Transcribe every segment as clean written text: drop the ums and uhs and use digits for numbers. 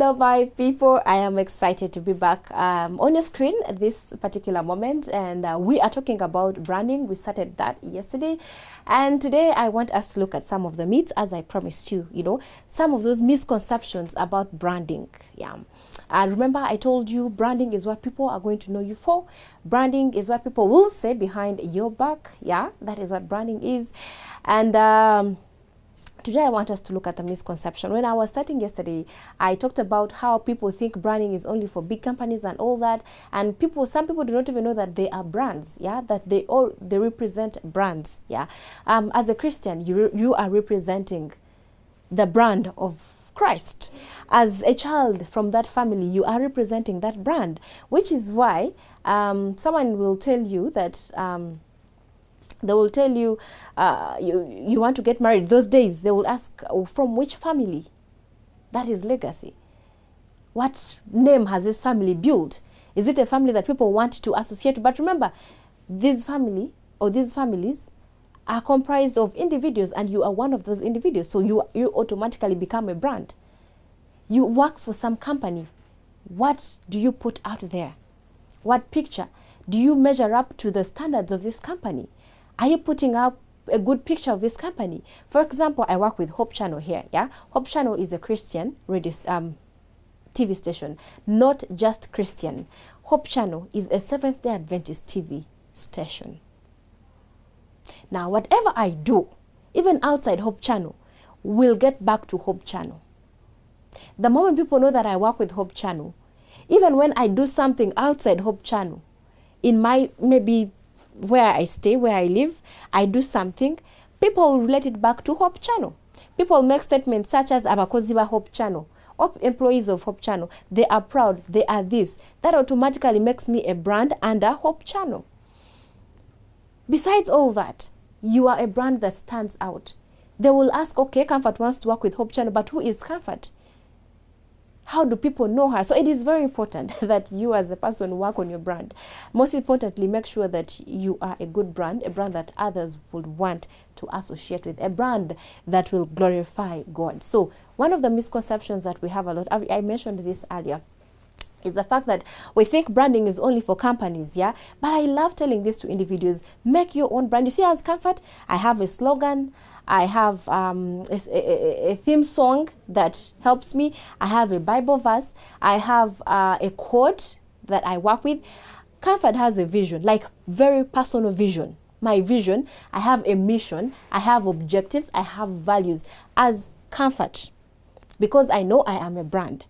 Hello, my people. I am excited to be back on your screen at this particular moment, and we are talking about branding. We started that yesterday, and today I want us to look at some of the myths, as I promised you, some of those misconceptions about branding. Yeah. Remember, I told you branding is what people are going to know you for. Branding is what people will say behind your back. Yeah, that is what branding is. And today I want us to look at the misconception. When I was starting yesterday, I talked about how people think branding is only for big companies and all that. And some people do not even know that they are brands, yeah, that they represent brands, yeah. As a Christian, you are representing the brand of Christ. As a child from that family, you are representing that brand, which is why someone will tell you that they will tell you, you want to get married. Those days, they will ask, from which family? That is legacy. What name has this family built? Is it a family that people want to associate? But remember, this family or these families are comprised of individuals, and you are one of those individuals. So you automatically become a brand. You work for some company. What do you put out there? What picture? Do you measure up to the standards of this company? Are you putting up a good picture of this company? For example, I work with Hope Channel here. Yeah, Hope Channel is a Christian radio TV station, not just Christian. Hope Channel is a Seventh-day Adventist TV station. Now, whatever I do, even outside Hope Channel, will get back to Hope Channel. The moment people know that I work with Hope Channel, even when I do something outside Hope Channel, in my maybe where I stay, where I live, I do something, people will relate it back to Hope Channel. People make statements such as Abakoziba Hope Channel, employees of Hope Channel, they are proud, they are this. That automatically makes me a brand under Hope Channel. Besides all that, you are a brand that stands out. They will ask, okay, Comfort wants to work with Hope Channel, but who is Comfort? How do people know her? So it is very important that you as a person work on your brand. Most importantly, make sure that you are a good brand, a brand that others would want to associate with, a brand that will glorify God. So one of the misconceptions that we have a lot, I mentioned this earlier, is the fact that we think branding is only for companies, yeah? But I love telling this to individuals. Make your own brand. You see, as Comfort, I have a slogan. I have a theme song that helps me. I have a Bible verse. I have a quote that I work with. Comfort has a vision, like very personal vision. My vision, I have a mission. I have objectives. I have values as Comfort, because I know I am a brand.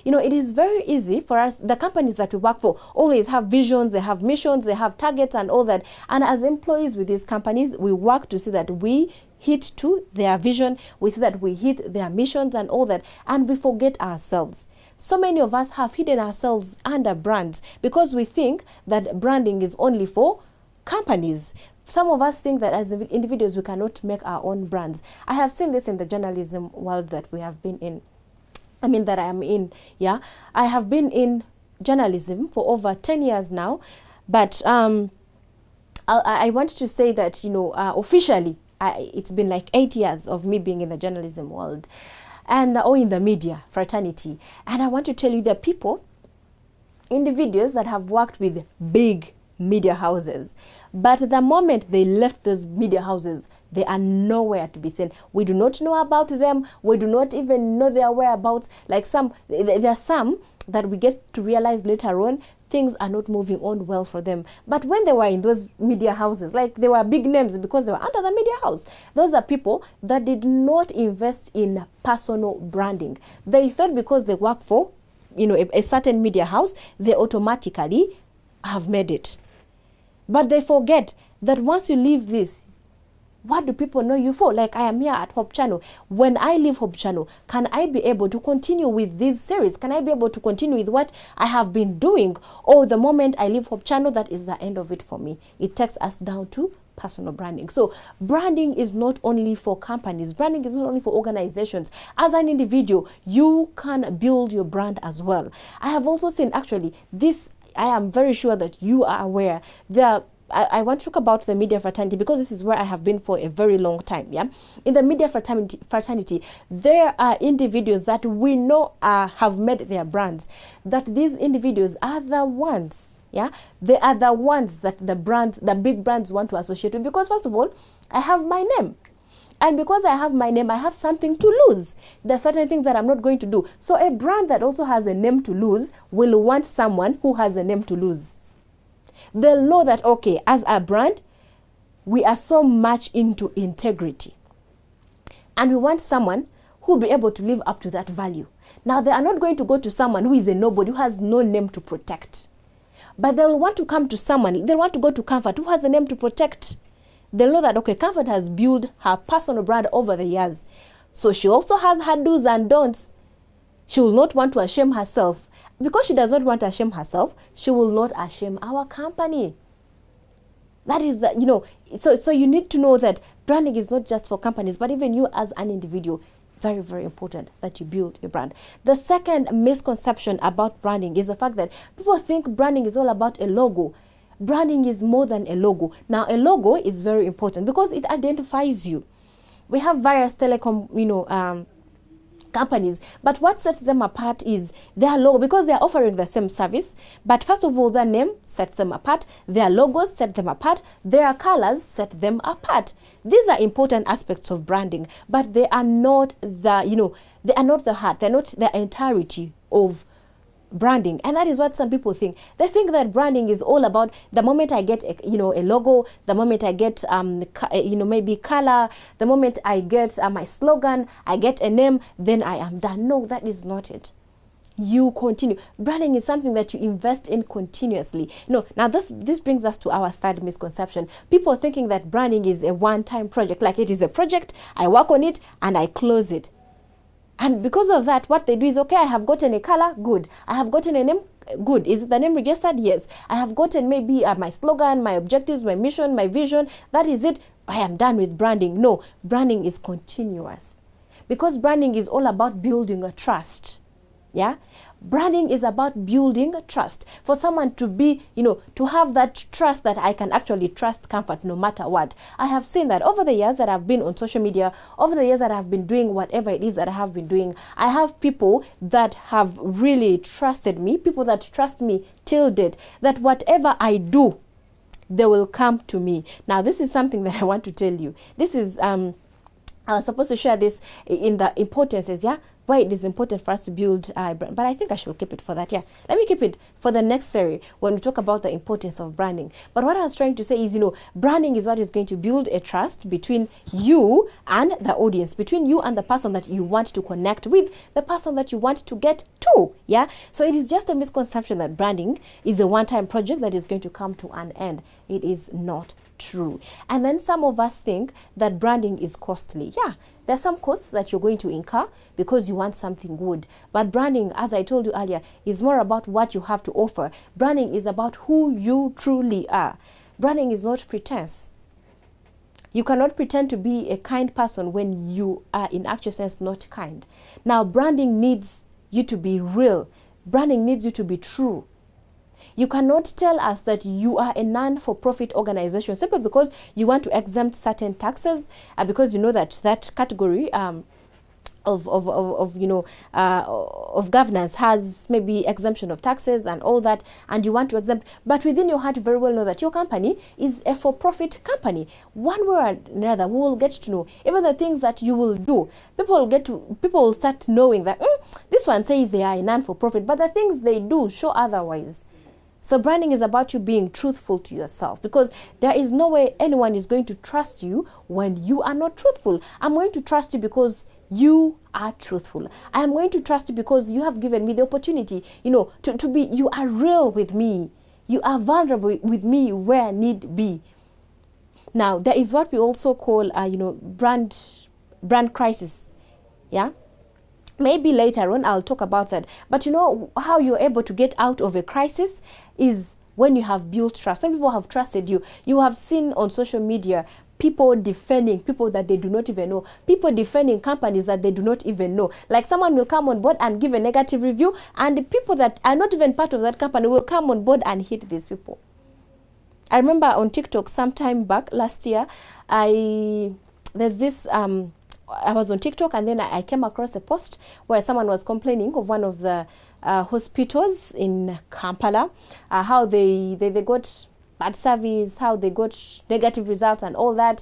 It is very easy for us, the companies that we work for always have visions, they have missions, they have targets and all that. And as employees with these companies, we work to see that we hit to their vision, we see that we hit their missions and all that, and we forget ourselves. So many of us have hidden ourselves under brands because we think that branding is only for companies. Some of us think that as individuals, we cannot make our own brands. I have seen this in the journalism world that we have been in. That I am in, yeah. I have been in journalism for over 10 years now, but I want to say that, officially, it's been like 8 years of me being in the journalism world and or in the media fraternity. And I want to tell you there are people, individuals that have worked with big media houses, but the moment they left those media houses, they are nowhere to be seen. We do not know about them. We do not even know their whereabouts. Like there are some that we get to realize later on, things are not moving on well for them. But when they were in those media houses, like they were big names because they were under the media house. Those are people that did not invest in personal branding. They thought because they work for, a certain media house, they automatically have made it. But they forget that once you leave this, what do people know you for? Like I am here at Hope Channel. When I leave Hope Channel, can I be able to continue with this series? Can I be able to continue with what I have been doing? Or the moment I leave Hope Channel, that is the end of it for me. It takes us down to personal branding. So branding is not only for companies. Branding is not only for organizations. As an individual, you can build your brand as well. I have also seen, actually, this, I am very sure that you are aware, there I want to talk about the media fraternity because this is where I have been for a very long time. Yeah, in the media fraternity, there are individuals that we know have made their brands. That these individuals are the ones. Yeah, they are the ones that the big brands want to associate with, because first of all, I have my name. And because I have my name, I have something to lose. There are certain things that I'm not going to do. So a brand that also has a name to lose will want someone who has a name to lose. They'll know that, okay, as a brand, we are so much into integrity. And we want someone who will be able to live up to that value. Now, they are not going to go to someone who is a nobody, who has no name to protect. But they'll want to come to someone, they'll want to go to Comfort, who has a name to protect. They'll know that, okay, Comfort has built her personal brand over the years. So she also has her do's and don'ts. She will not want to shame herself. Because she does not want to shame herself, she will not shame our company. That is the, you know, so you need to know that branding is not just for companies, but even you as an individual. Very, very important that you build your brand. The second misconception about branding is the fact that people think branding is all about a logo. Branding is more than a logo. Now, a logo is very important because it identifies you. We have various telecom, companies, but what sets them apart is their logo, because they are offering the same service. But first of all, their name sets them apart. Their logos set them apart. Their colors set them apart. These are important aspects of branding, but they are not the, they are not the heart. They're not the entirety of branding. And that is what some people think. They think that branding is all about the moment I get a logo, the moment I get maybe color, the moment I get my slogan, I get a name, then I am done. No, that is not it. You continue. Branding is something that you invest in continuously. Now this brings us to our third misconception. People thinking that branding is a one-time project, like it is a project, I work on it and I close it. And because of that, what they do is, okay, I have gotten a color, good. I have gotten a name, good. Is the name registered? Yes. I have gotten maybe my slogan, my objectives, my mission, my vision. That is it. I am done with branding. No, branding is continuous. Because branding is all about building a trust. Yeah? Branding is about building trust. For someone to be, to have that trust that I can actually trust Comfort no matter what. I have seen that over the years that I've been on social media, over the years that I've been doing whatever it is that I have been doing, I have people that have really trusted me, people that trust me till date, that whatever I do, they will come to me. Now, this is something that I want to tell you. This is, I was supposed to share this in the importances, yeah? Why it is important for us to build a brand. But I think I should keep it for that. Yeah, let me keep it for the next series when we talk about the importance of branding. But what I was trying to say is, branding is what is going to build a trust between you and the audience, between you and the person that you want to connect with, the person that you want to get to. Yeah, so it is just a misconception that branding is a one-time project that is going to come to an end. It is not true. And then some of us think that branding is costly. Yeah, there are some costs that you're going to incur because you want something good. But branding, as I told you earlier, is more about what you have to offer. Branding is about who you truly are. Branding is not pretense. You cannot pretend to be a kind person when you are in actual sense not kind. Now, branding needs you to be real. Branding needs you to be true. You cannot tell us that you are a non-for-profit organization simply because you want to exempt certain taxes, because you know that that category of governance has maybe exemption of taxes and all that, and you want to exempt, but within your heart you very well know that your company is a for-profit company. One way or another, we will get to know even the things that you will do. People will start knowing that this one says they are a non-for-profit, but the things they do show otherwise. So branding is about you being truthful to yourself, because there is no way anyone is going to trust you when you are not truthful. I'm going to trust you because you are truthful. I am going to trust you because you have given me the opportunity, to be, you are real with me. You are vulnerable with me where need be. Now, there is what we also call, brand crisis. Yeah. Maybe later on I'll talk about that. But how you're able to get out of a crisis is when you have built trust. When people have trusted you, you have seen on social media people defending people that they do not even know, people defending companies that they do not even know. Like someone will come on board and give a negative review, and the people that are not even part of that company will come on board and hit these people. I remember on TikTok sometime back last year, there's this I was on TikTok, and then I came across a post where someone was complaining of one of the hospitals in Kampala, how they got bad service, how they got negative results and all that,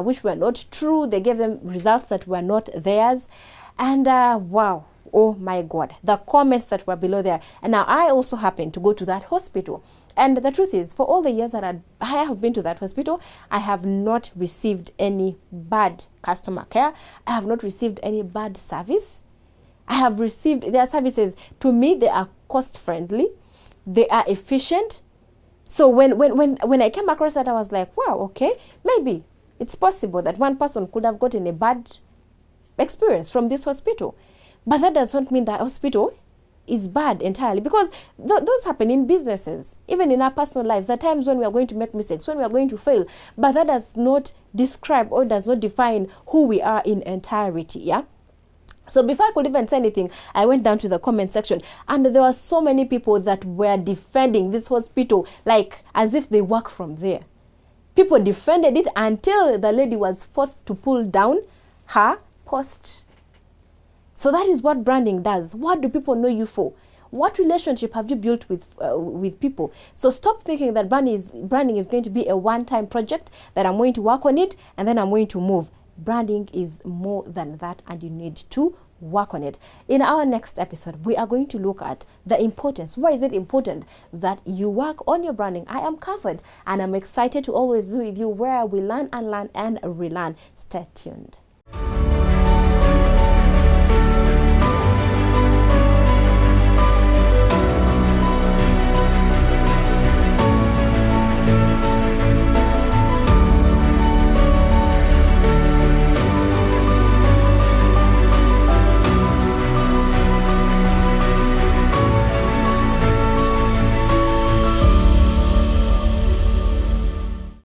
which were not true. They gave them results that were not theirs. And wow, oh my God, the comments that were below there. And now I also happened to go to that hospital. And the truth is, for all the years that I have been to that hospital, I have not received any bad customer care. I have not received any bad service. I have received their services. To me, they are cost friendly. They are efficient. So when I came across that, I was like, wow, okay, maybe it's possible that one person could have gotten a bad experience from this hospital. But that does not mean that hospital is bad entirely, because those happen in businesses, even in our personal lives. There are times when we are going to make mistakes, when we are going to fail, but that does not describe or does not define who we are in entirety. Yeah. So before I could even say anything, I went down to the comment section, and there were so many people that were defending this hospital like as if they work from there. People defended it until the lady was forced to pull down her post. So that is what branding does. What do people know you for? What relationship have you built with people? So stop thinking that branding is going to be a one-time project, that I'm going to work on it and then I'm going to move. Branding is more than that, and you need to work on it. In our next episode, we are going to look at the importance. Why is it important that you work on your branding? I am Comfort, and I'm excited to always be with you where we learn and relearn. Stay tuned.